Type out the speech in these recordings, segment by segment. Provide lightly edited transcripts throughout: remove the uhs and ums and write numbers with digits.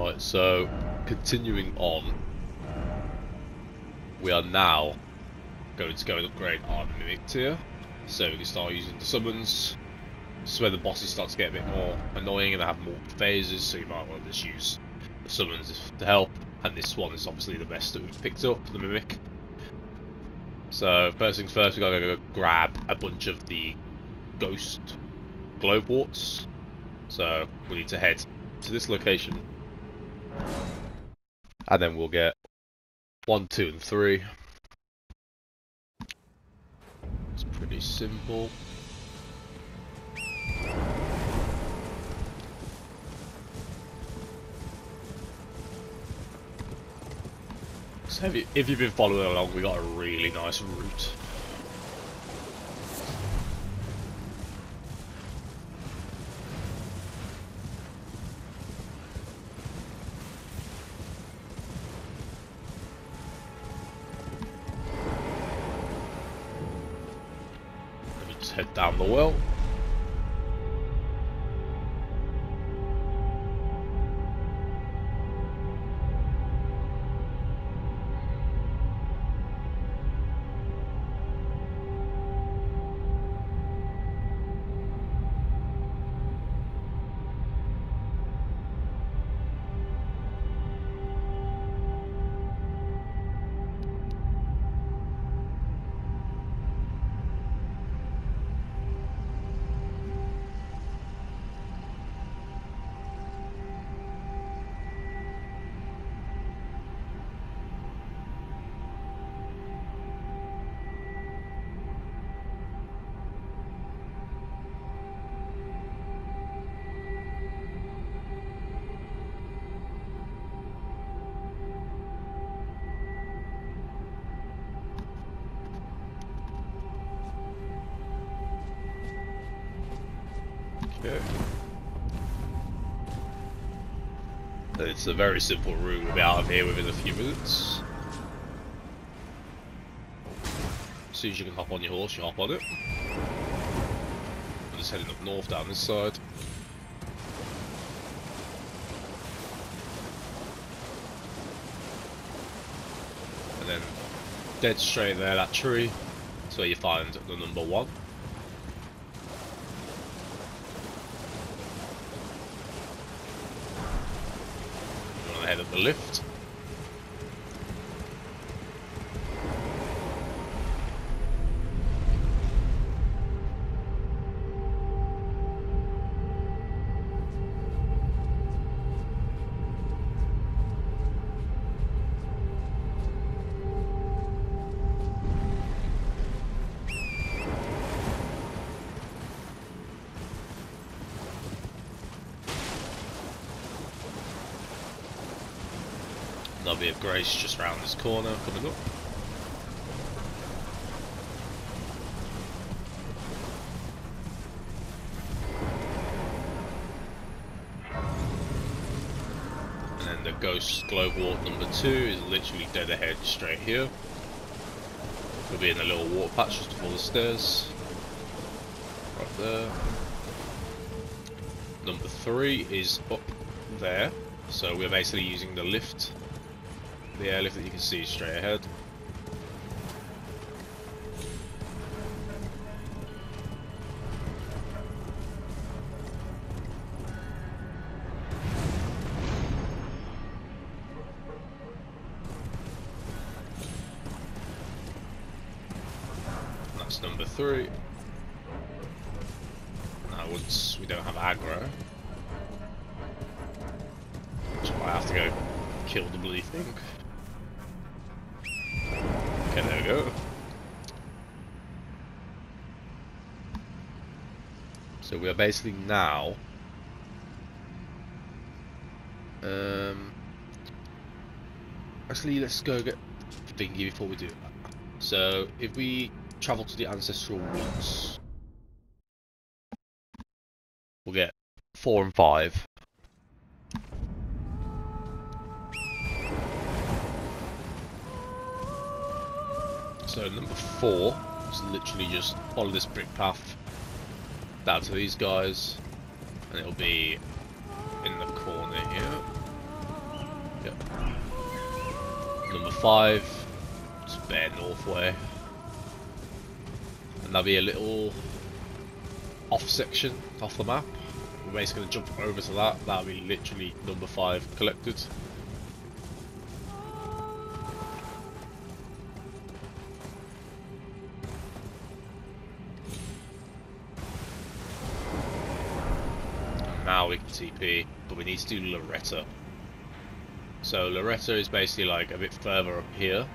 Right, so continuing on, we are now going to go and upgrade our mimic tier, so we can start using the summons. This is where the bosses start to get a bit more annoying and they have more phases, so you might want to just use the summons to help. And this one is obviously the best that we've picked up, the mimic. So first things first, we gotta go grab a bunch of the ghost globe warts. So we need to head to this location, and then we'll get 1, 2, and 3. It's pretty simple. So if you've been following along, we got a really nice route. Let me just head down the well. Okay. It's a very simple route. We'll be out of here within a few minutes. As soon as you can hop on your horse, you hop on it. I'm just heading up north down this side. And then dead straight there, that tree. That's where you find the number 1. Head up the lift. There'll be a grace just round this corner coming up. And then the ghost globe wart number 2 is literally dead ahead straight here. We'll be in a little water patch just before the stairs. Right there. Number 3 is up there. So we're basically using the lift. The airlift that you can see straight ahead. That's number 3. Now once we don't have aggro, which I have to go kill the bloody thing. Okay, there we go. So we are basically now actually let's go get thingy before we do that. So if we travel to the ancestral roots, we'll get 4 and 5. So number 4 is literally just follow this brick path down to these guys, and it'll be in the corner here. Number 5, just bear north way. And there'll be a little off section off the map. We're basically going to jump over to that. That'll be literally number 5 collected. Now we can TP, but we need to do Loretta. So Loretta is basically like a bit further up here.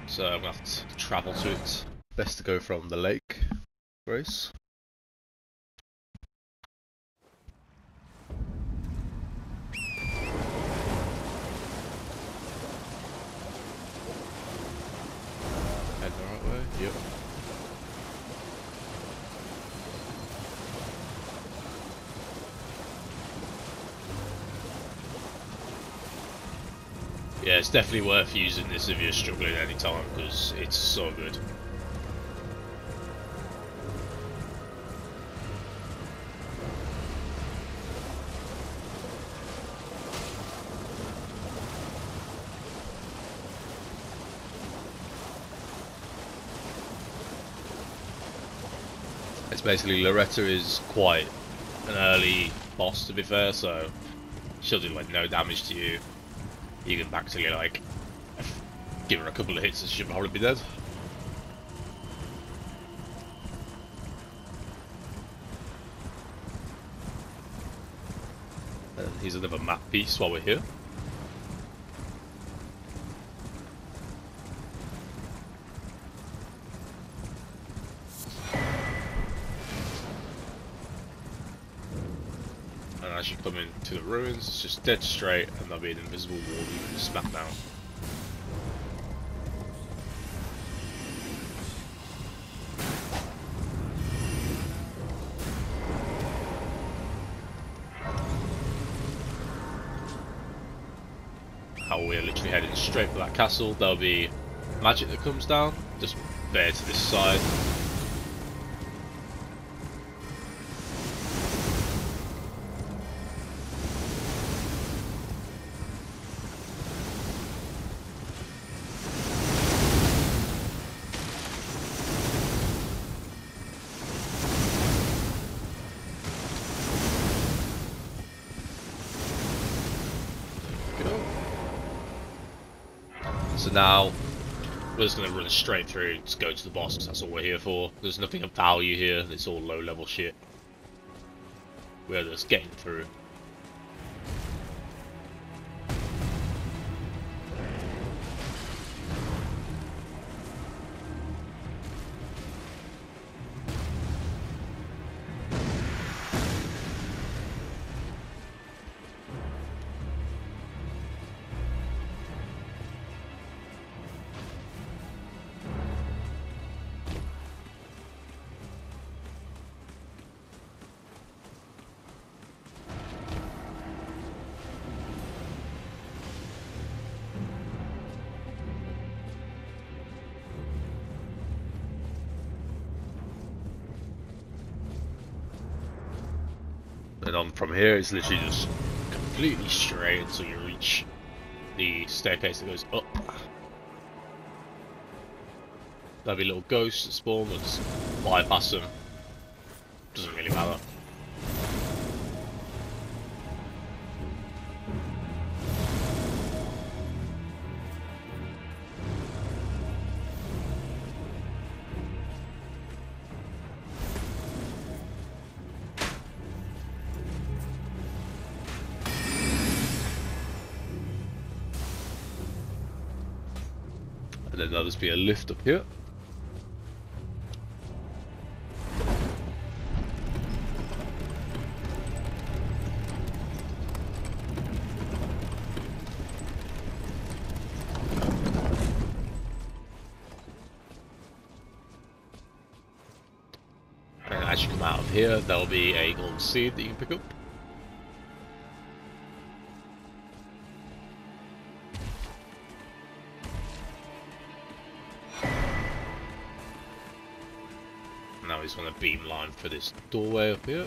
So I'm going to have to travel to it. Best to go from the lake, Grace. Head the right way? Yep. Yeah, it's definitely worth using this if you're struggling anytime, because it's so good. It's basically, Loretta is quite an early boss, to be fair, so she'll do like no damage to you. You can actually like give her a couple of hits and she'll probably be dead. And here's another map piece while we're here. And as you come into the ruins, it's just dead straight, and there'll be an invisible wall you can just smack down. How we're literally heading straight for that castle. There'll be magic that comes down, just bear to this side. So now we're just going to run straight through and just go to the boss, because that's all we're here for. There's nothing of value here, it's all low level shit. We're just getting through. And on from here, it's literally just completely straight until you reach the staircase that goes up. There'll be little ghosts that spawn, but just bypass them. Doesn't really matter. And then there'll just be a lift up here. And as you come out of here, there'll be a golden seed that you can pick up. Now he's on a beam line for this doorway up here.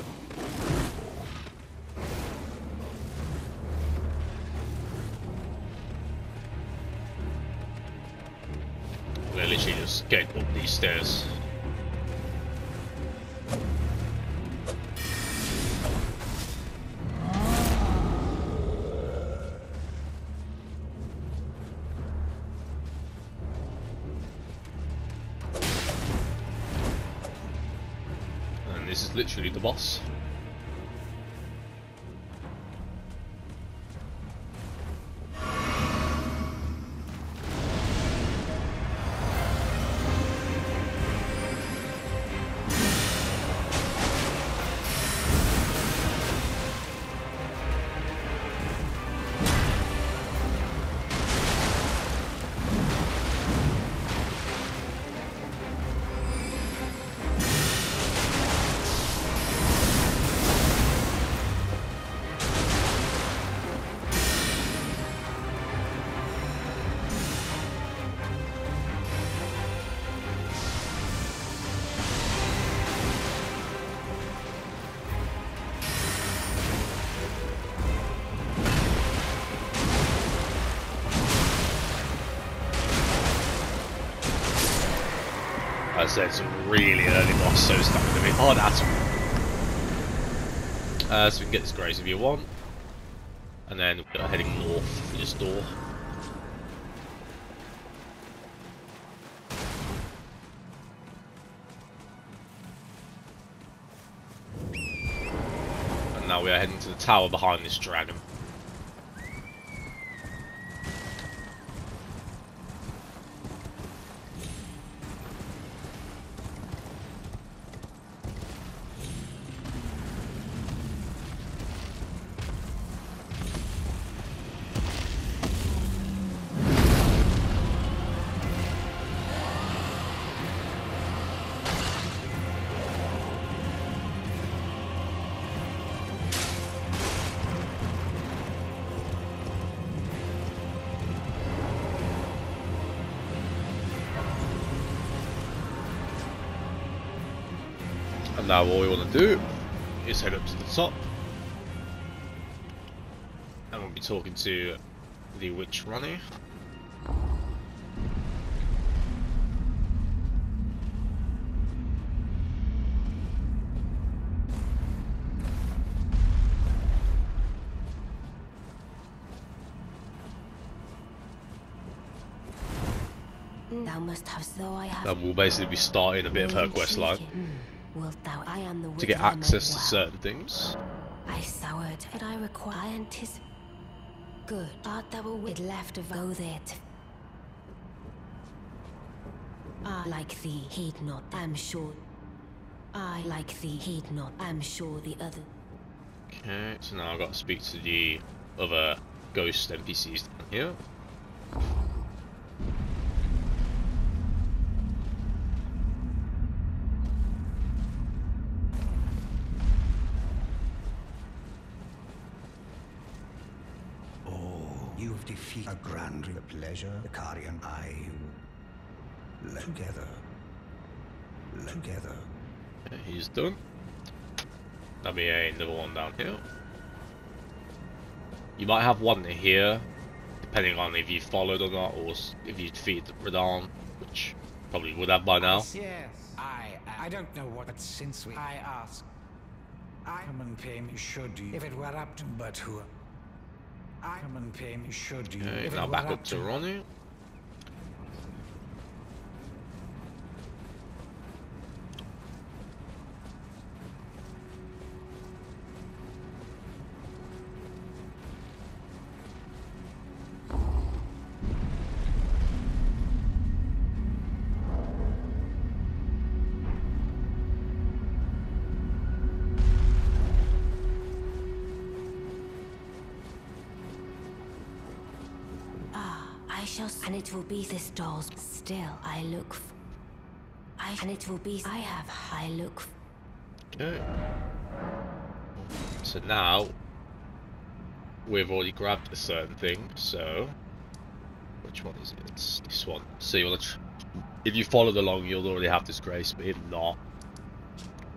literally just going up these stairs. And this is literally the boss. I said, it's a really early boss, so it's not going to be hard at all. So we can get this Grace if you want. And then we're heading north for this door. And now we are heading to the tower behind this dragon. And now all we want to do is head up to the top. And we'll be talking to the witch Ronnie. Thou must have though I have. And we'll basically be starting a bit of her quest line to get access to certain things. I soured, but I require anticipate. Good. Art thou with left of go there to I like thee, heed not, I'm sure. I like thee, heed not, I'm sure the other. Okay, so now I've got to speak to the other ghost NPCs down here. You've defeated a grand pleasure, the Carian I. Together. Okay, he's done. There'll be another one down here. You might have one here, depending on if you followed or not, or if you defeated Radon, which probably would have by now. Yes, I don't know what, but since I ask, I come and pay me should you, if it were up to, but who? I come and pay me should you. Okay, now back up to Ronnie. And it will be this doll's still I look and it will be I have I look Okay. So now we've already grabbed a certain thing, so which one is it? It's this one. So you want to if you followed along you'll already have this Grace, but if not,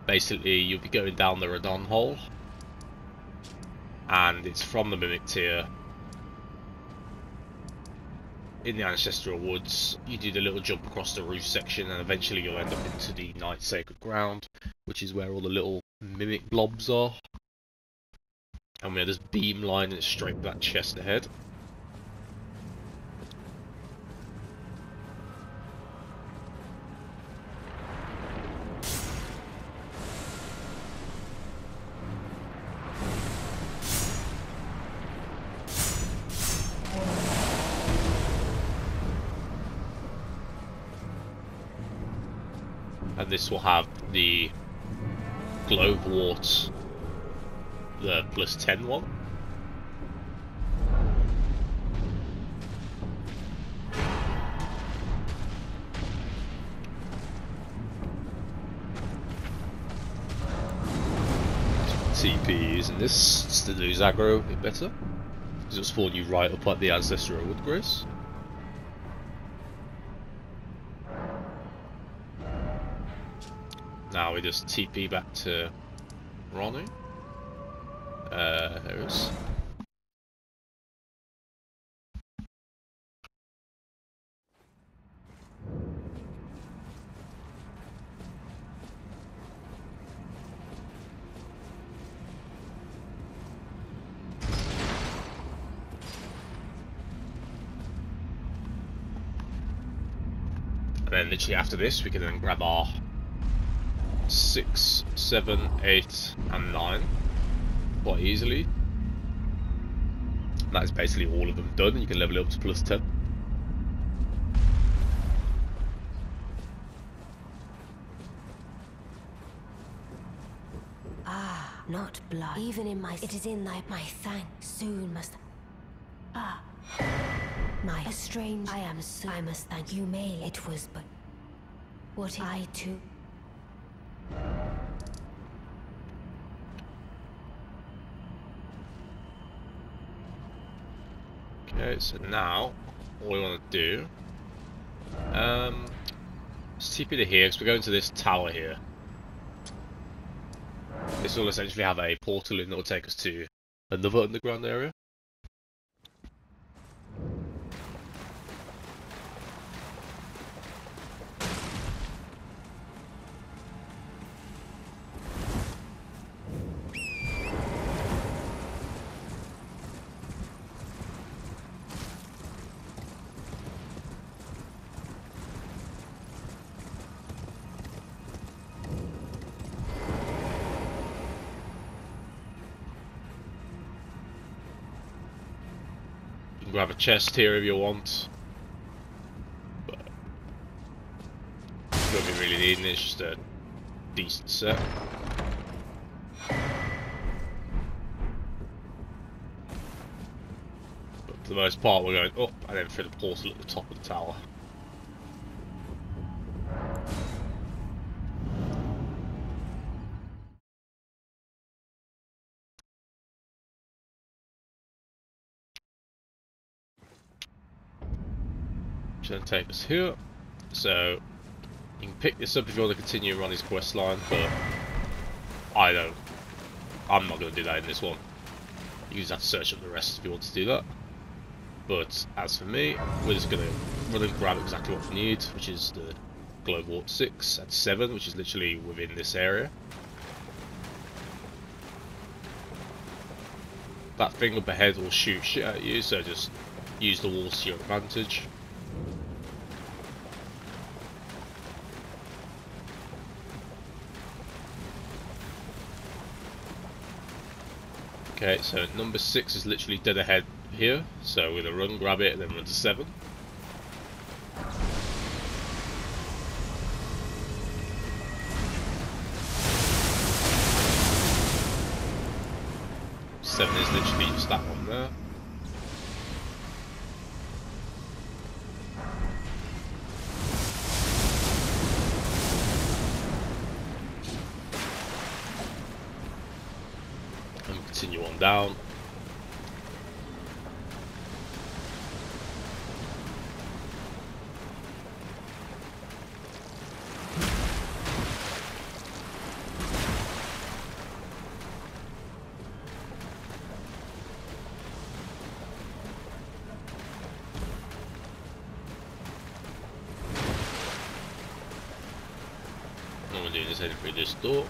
basically you'll be going down the Radon hole, and it's from the Mimic tier. in the Ancestral Woods, you do the little jump across the roof section, and eventually you'll end up into the Night Sacred Ground, which is where all the little mimic blobs are. And we have this beam line and straight to that chest ahead. And this will have the Glowwort, the +10 one. TP using this to lose aggro a bit better, because it'll spawn you right up at the Ancestral Woodgrace. Now we just TP back to Ronnie. There it is. And then literally after this we can then grab our 6, 7, 8 and 9 quite easily. That is basically all of them done. You can level it up to +10. Ah, not blood. Even in my... It is in my thanks. Soon must... Ah. My strange... I must thank you, May. It was but... What I too... Okay, so now all we want to do, let's TP to here because we're going to this tower here. This will essentially have a portal in that will take us to another underground area. Grab a chest here if you want, but you don't be really needing it. It's just a decent set. But for the most part we're going up and then through the portal at the top of the tower. Which then take us here. So you can pick this up if you want to continue Ronnie's quest line, but I'm not going to do that in this one. You just have to search up the rest if you want to do that. But as for me, we're just going to run and grab exactly what we need, which is the Glowwort 6 at 7, which is literally within this area. That thing up ahead will shoot shit at you, so just use the walls to your advantage. Okay, so number 6 is literally dead ahead here, so we're going to run, grab it, and then run to 7. Seven is literally just that one there. And continue on down. heading through this door.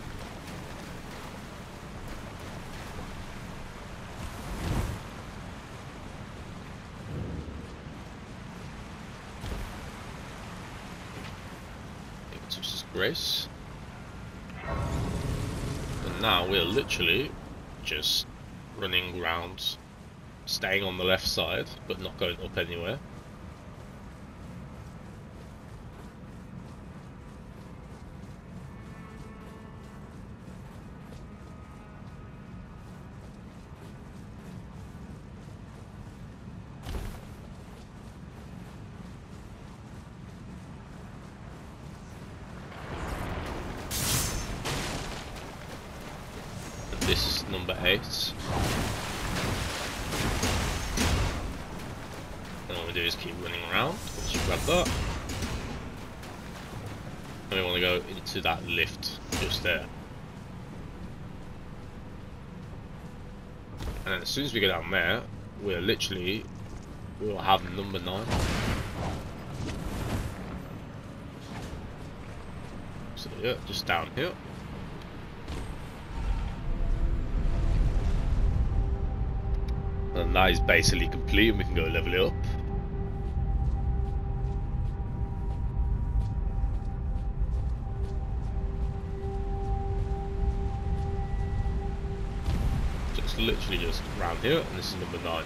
Grace. And now we're literally just running around, staying on the left side, but not going up anywhere. This is number 8. And all we do is keep running around. Let's grab that. And we want to go into that lift just there. And then as soon as we go down there, we'll have number 9. So yeah, just down here. And that is basically complete, and we can go level it up. Just literally just around here, and this is number 9.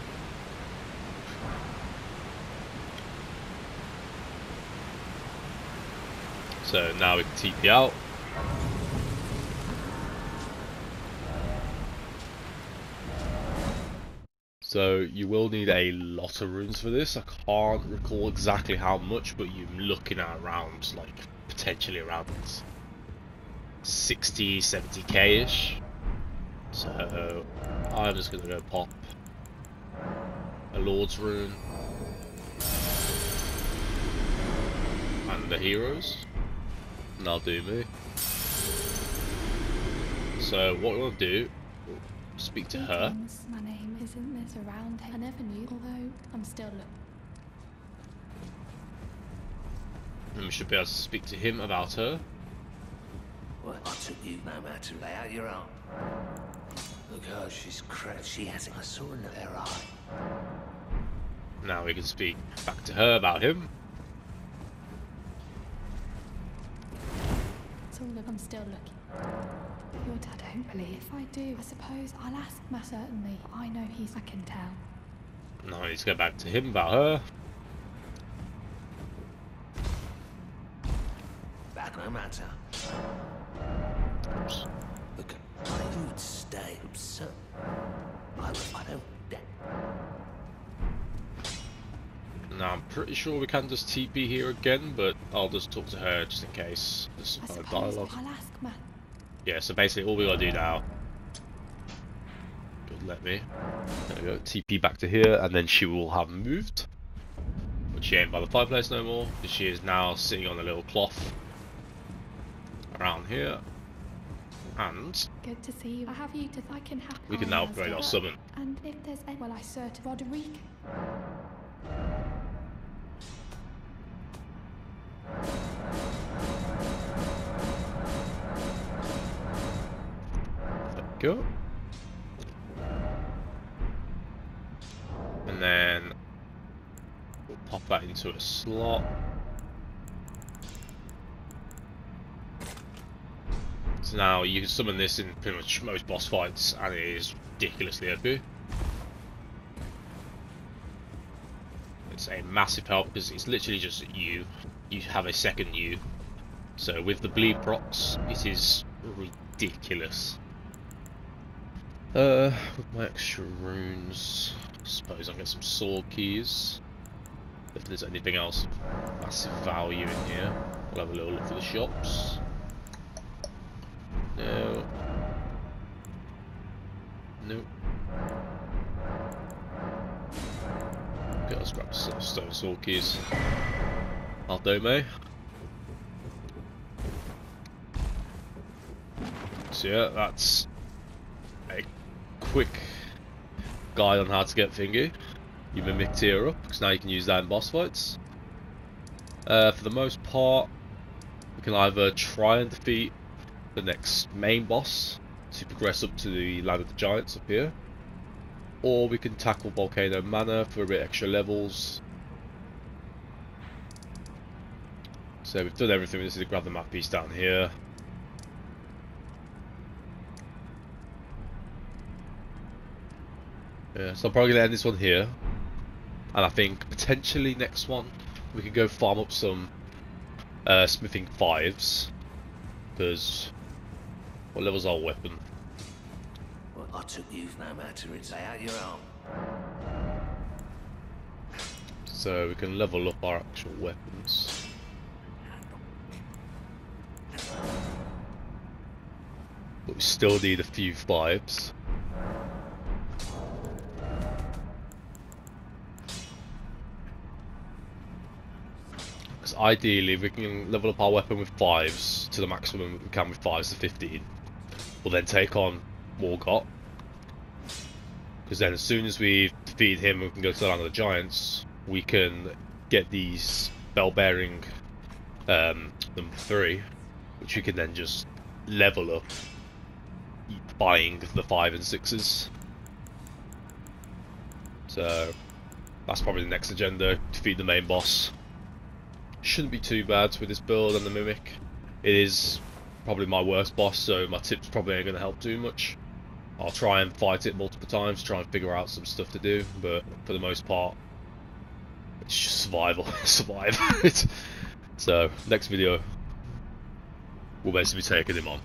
So now we can TP out. So you will need a lot of runes for this. I can't recall exactly how much, but you're looking at around, like, potentially around 60, 70k ish. So I'm just gonna go pop a Lord's rune and the heroes, and I'll do me. So what we want to do, speak to her. My name isn't this around. I never knew, although I'm still looking. And we should be able to speak to him about her. Well, I took you no matter to lay out your own. Look at her, she's crazy. She has a saw in her eye. Now we can speak back to her about him. It's all I'm still looking. Your dad don't believe. If I do, I suppose I'll ask Matt. Certainly, I know I can tell. Now I need to go back to him about her. Back no matter. Oops. Look, I would stay absurd. I don't. Now I'm pretty sure we can just TP here again, but I'll just talk to her just in case. There's some kind of dialogue. I'll ask Matt. Yeah, so basically all we gotta do now. Good, let me. There we go. TP back to here, and then she will have moved. But she ain't by the fireplace no more, because she is now sitting on a little cloth around here. And Good to see you. I have you to I can have. we can now upgrade our summon. And if there's any, well, I search Roderick. Go. And then we'll pop that into a slot. So now you can summon this in pretty much most boss fights, and it is ridiculously OP. It's a massive help because it's literally just you have a second you. So with the bleed procs, it is ridiculous. With my extra runes, I suppose I'll get some sword keys. If there's anything else of massive value in here, we'll have a little look for the shops. No. Nope. Okay, let's grab some stone sword keys. I'll do me. So yeah, that's a quick guide on how to get thingy. You mimic tier up, because now you can use that in boss fights. For the most part, we can either try and defeat the next main boss to progress up to the Land of the Giants up here, or we can tackle Volcano Manor for a bit extra levels. So we've done everything. We just need to grab the map piece down here. Yeah, so I'm probably going to end this one here, and I think potentially next one we can go farm up some smithing 5s, because what level's our weapon? Well, I took you no matter. It's lay out your arm. So we can level up our actual weapons. But we still need a few 5s. Because ideally, if we can level up our weapon with 5s to the maximum we can with 5s to 15, we'll then take on Morgott. Because then as soon as we defeat him and we can go to the Land of the Giants, we can get these bell-bearing number 3, which we can then just level up, buying the 5 and 6s. So that's probably the next agenda, defeat the main boss. Shouldn't be too bad with this build and the Mimic. It is probably my worst boss, so my tips probably ain't going to help too much. I'll try and fight it multiple times, try and figure out some stuff to do, but for the most part, it's just survival. Survive. So, next video, we'll basically be taking him on.